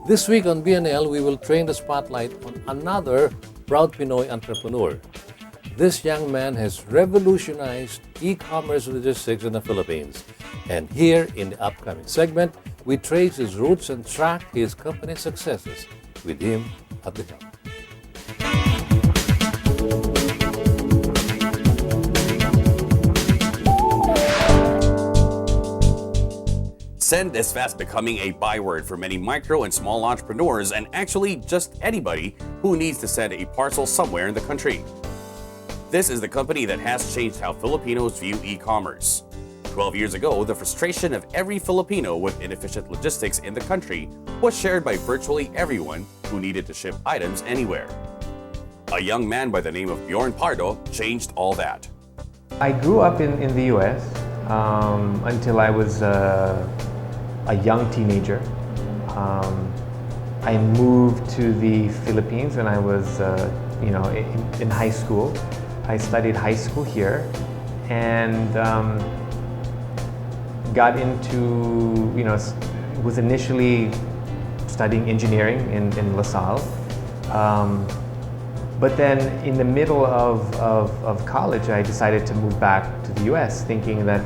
This week on BNL, we will train the spotlight on another Proud Pinoy entrepreneur. This young man has revolutionized e-commerce logistics in the Philippines. And here in the upcoming segment, we trace his roots and track his company's successes with him at the helm. Xend is fast becoming a byword for many micro and small entrepreneurs and actually just anybody who needs to send a parcel somewhere in the country. This is the company that has changed how Filipinos view e-commerce. 12 years ago, the frustration of every Filipino with inefficient logistics in the country was shared by virtually everyone who needed to ship items anywhere. A young man by the name of Bjorn Pardo changed all that. I grew up in the US until I was a young teenager. I moved to the Philippines when I was, in high school. I studied high school here and got into, was initially studying engineering in LaSalle. But then in the middle of college, I decided to move back to the US thinking that,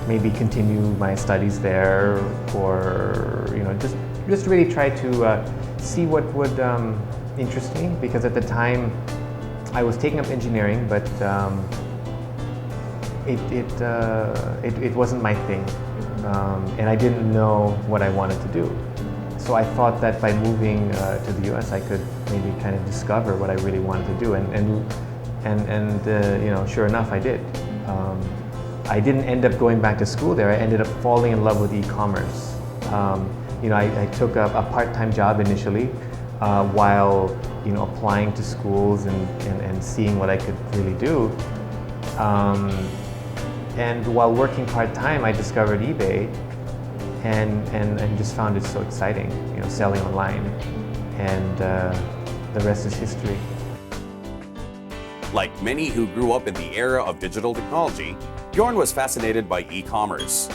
maybe continue my studies there or, just really try to see what would interest me, because at the time I was taking up engineering, but it wasn't my thing, and I didn't know what I wanted to do. So I thought that by moving to the US, I could maybe kind of discover what I really wanted to do, and sure enough, I did. I didn't end up going back to school there. I ended up falling in love with e-commerce. I took a part-time job initially while applying to schools and seeing what I could really do. And while working part-time, I discovered eBay and just found it so exciting, selling online. And the rest is history. Like many who grew up in the era of digital technology, Bjorn was fascinated by e-commerce.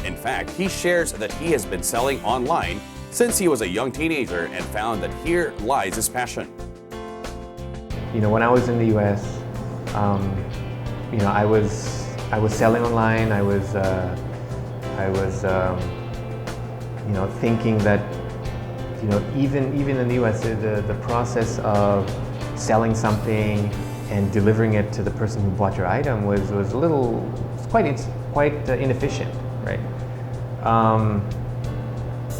In fact, he shares that he has been selling online since he was a young teenager and found that here lies his passion. When I was in the US, I was selling online. I was thinking that even in the US, the process of selling something and delivering it to the person who bought your item was quite inefficient, right?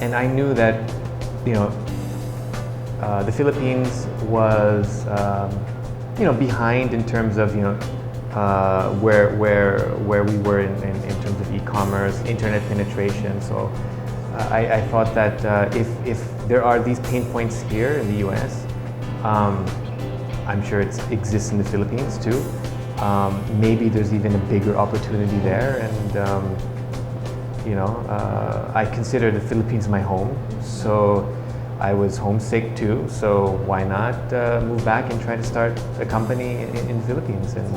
And I knew that the Philippines was behind in terms of where we were in terms of e-commerce, internet penetration. So I thought that if there are these pain points here in the US, I'm sure it exists in the Philippines too. Maybe there's even a bigger opportunity there, and I consider the Philippines my home. So I was homesick too. So why not move back and try to start a company in the Philippines? And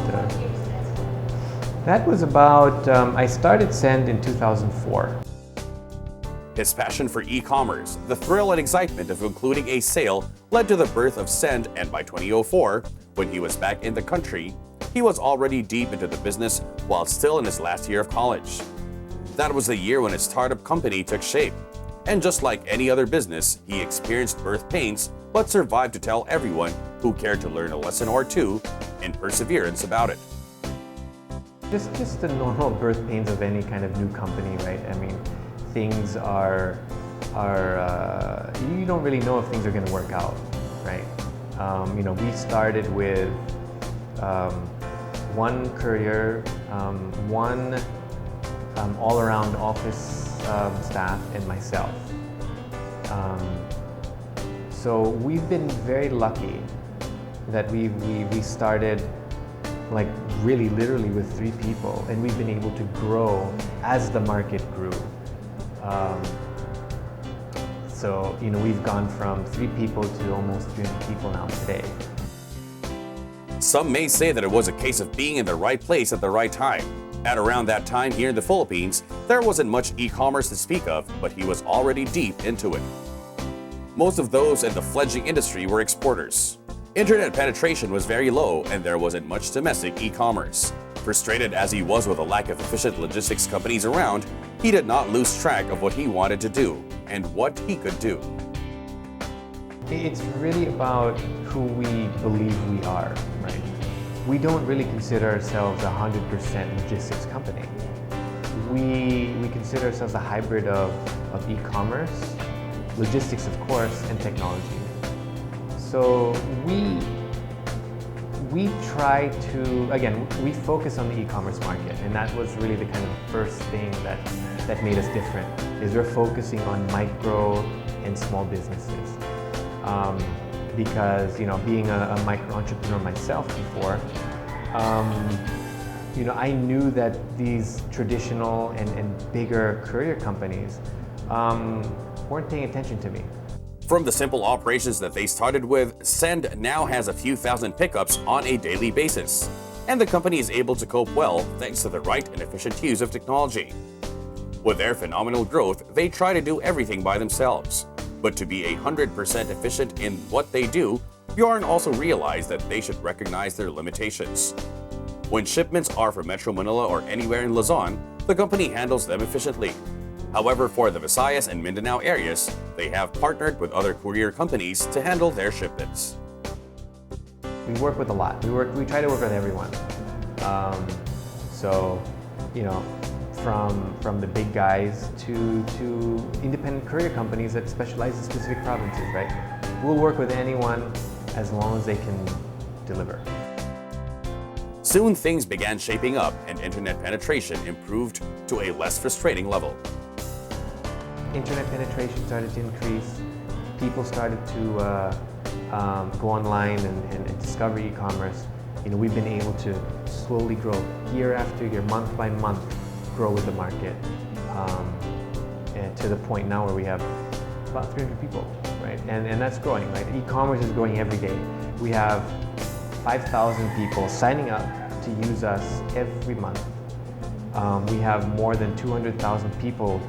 that was about. I started Xend in 2004. His passion for e-commerce, the thrill and excitement of including a sale led to the birth of Xend, and by 2004, when he was back in the country, he was already deep into the business while still in his last year of college. That was the year when his startup company took shape. And just like any other business, he experienced birth pains but survived to tell everyone who cared to learn a lesson or two in perseverance about it. Just the normal birth pains of any kind of new company, right? I mean, things are you don't really know if things are going to work out, right? We started with one courier, one all-around office staff, and myself. So we've been very lucky that we started like really literally with 3 people, and we've been able to grow as the market grew. So we've gone from 3 people to almost 300 people now today. Some may say that it was a case of being in the right place at the right time. At around that time here in the Philippines, There wasn't much e-commerce to speak of, but he was already deep into it. Most of those in the fledgling industry were exporters. Internet penetration was very low and there wasn't much domestic e-commerce. Frustrated as he was with the lack of efficient logistics companies around, he did not lose track of what he wanted to do and what he could do. It's really about who we believe we are, right? We don't really consider ourselves a 100% logistics company. We consider ourselves a hybrid of e-commerce, logistics of course, and technology. So we try to, again, we focus on the e-commerce market, and that was really the kind of first thing that made us different, is we're focusing on micro and small businesses. Because, being a micro entrepreneur myself before, I knew that these traditional and bigger courier companies weren't paying attention to me. From the simple operations that they started with, Xend now has a few thousand pickups on a daily basis. And the company is able to cope well thanks to the right and efficient use of technology. With their phenomenal growth, they try to do everything by themselves. But to be 100% efficient in what they do, Bjorn also realized that they should recognize their limitations. When shipments are from Metro Manila or anywhere in Luzon, the company handles them efficiently. However, for the Visayas and Mindanao areas, they have partnered with other courier companies to handle their shipments. We work with a lot. We try to work with everyone. From the big guys to independent courier companies that specialize in specific provinces, right? We'll work with anyone as long as they can deliver. Soon things began shaping up and internet penetration improved to a less frustrating level. Internet penetration started to increase. People started to go online and discover e-commerce. We've been able to slowly grow year after year, month by month, grow with the market, and to the point now where we have about 300 people, right? And that's growing, right? E-commerce is growing every day. We have 5,000 people signing up to use us every month. We have more than 200,000 people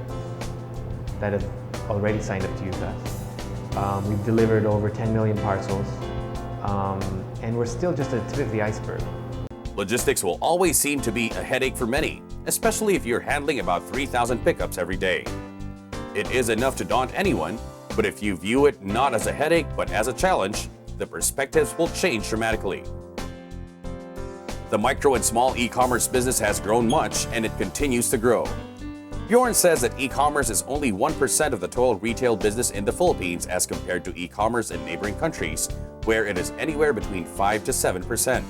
that have already signed up to use us. We've delivered over 10 million parcels, and we're still just at the tip of the iceberg. Logistics will always seem to be a headache for many, especially if you're handling about 3,000 pickups every day. It is enough to daunt anyone, but if you view it not as a headache but as a challenge, the perspectives will change dramatically. The micro and small e-commerce business has grown much and it continues to grow. Bjorn says that e-commerce is only 1% of the total retail business in the Philippines as compared to e-commerce in neighboring countries, where it is anywhere between 5 to 7%.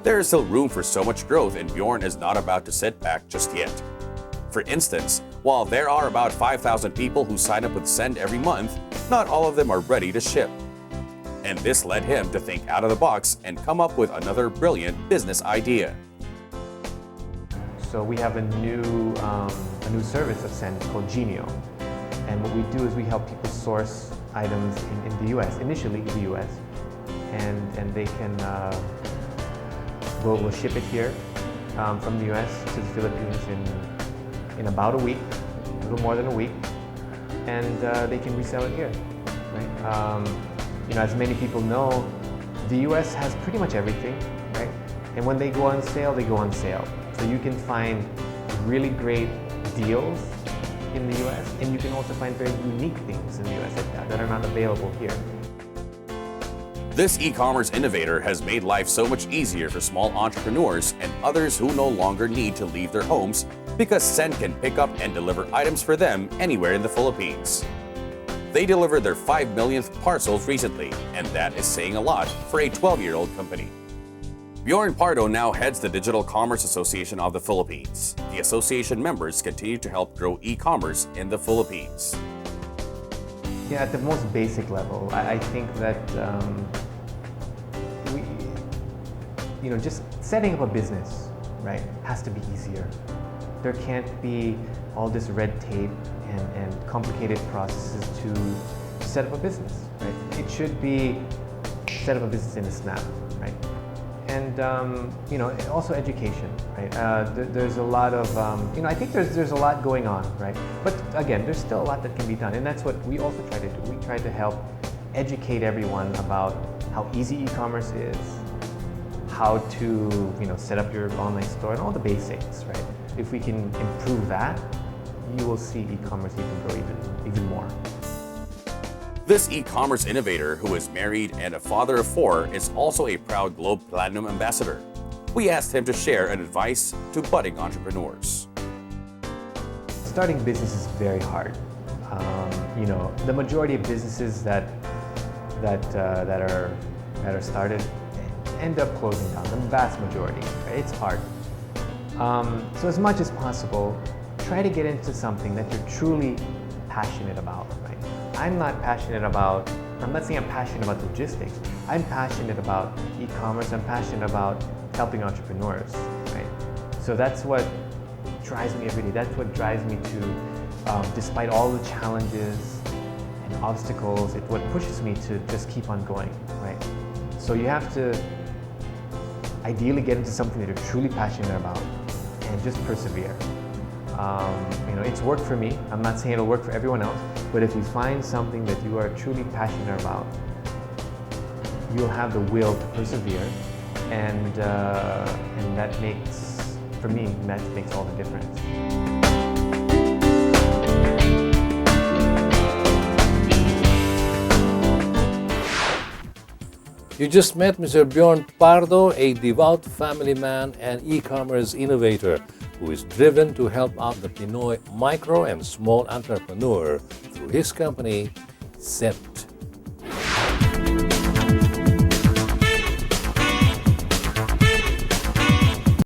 There is still room for so much growth and Bjorn is not about to sit back just yet. For instance, while there are about 5,000 people who sign up with Xend every month, not all of them are ready to ship. And this led him to think out of the box and come up with another brilliant business idea. So we have a new service of Xend called Genio. And what we do is we help people source items in the US, initially in the US. And they can, we'll ship it here from the US to the Philippines in about a week, a little more than a week. And they can resell it here, right? As many people know, the US has pretty much everything, right? And when they go on sale, they go on sale. So you can find really great deals in the US, and you can also find very unique things in the US that are not available here. This e-commerce innovator has made life so much easier for small entrepreneurs and others who no longer need to leave their homes because Xend can pick up and deliver items for them anywhere in the Philippines. They delivered their 5 millionth parcels recently, and that is saying a lot for a 12-year-old company. Bjorn Pardo now heads the Digital Commerce Association of the Philippines. The association members continue to help grow e-commerce in the Philippines. Yeah, at the most basic level, I think that just setting up a business, right, has to be easier. There can't be all this red tape and complicated processes to set up a business, right? It should be set up a business in a snap, right? and also education, right? There's a lot of I think there's a lot going on, right? But again, there's still a lot that can be done, and that's what we also try to do. We try to help educate everyone about how easy e-commerce is, how to set up your online store, and all the basics, right? If we can improve that, you will see e-commerce even grow even more. This e-commerce innovator, who is married and a father of 4, is also a proud Globe Platinum ambassador. We asked him to share an advice to budding entrepreneurs. Starting business is very hard. The majority of businesses that are started end up closing down. The vast majority, right? It's hard. So as much as possible, try to get into something that you're truly passionate about, right? I'm not saying I'm passionate about logistics. I'm passionate about e-commerce. I'm passionate about helping entrepreneurs, right? So that's what drives me every day. That's what drives me to, despite all the challenges and obstacles, it's what pushes me to just keep on going, right? So you have to ideally get into something that you're truly passionate about and just persevere. It's worked for me. I'm not saying it'll work for everyone else, but if you find something that you are truly passionate about, you'll have the will to persevere, and that makes, for me, that makes all the difference. You just met Mr. Bjorn Pardo, a devout family man and e-commerce innovator who is driven to help out the Pinoy micro and small entrepreneur through his company, Xend.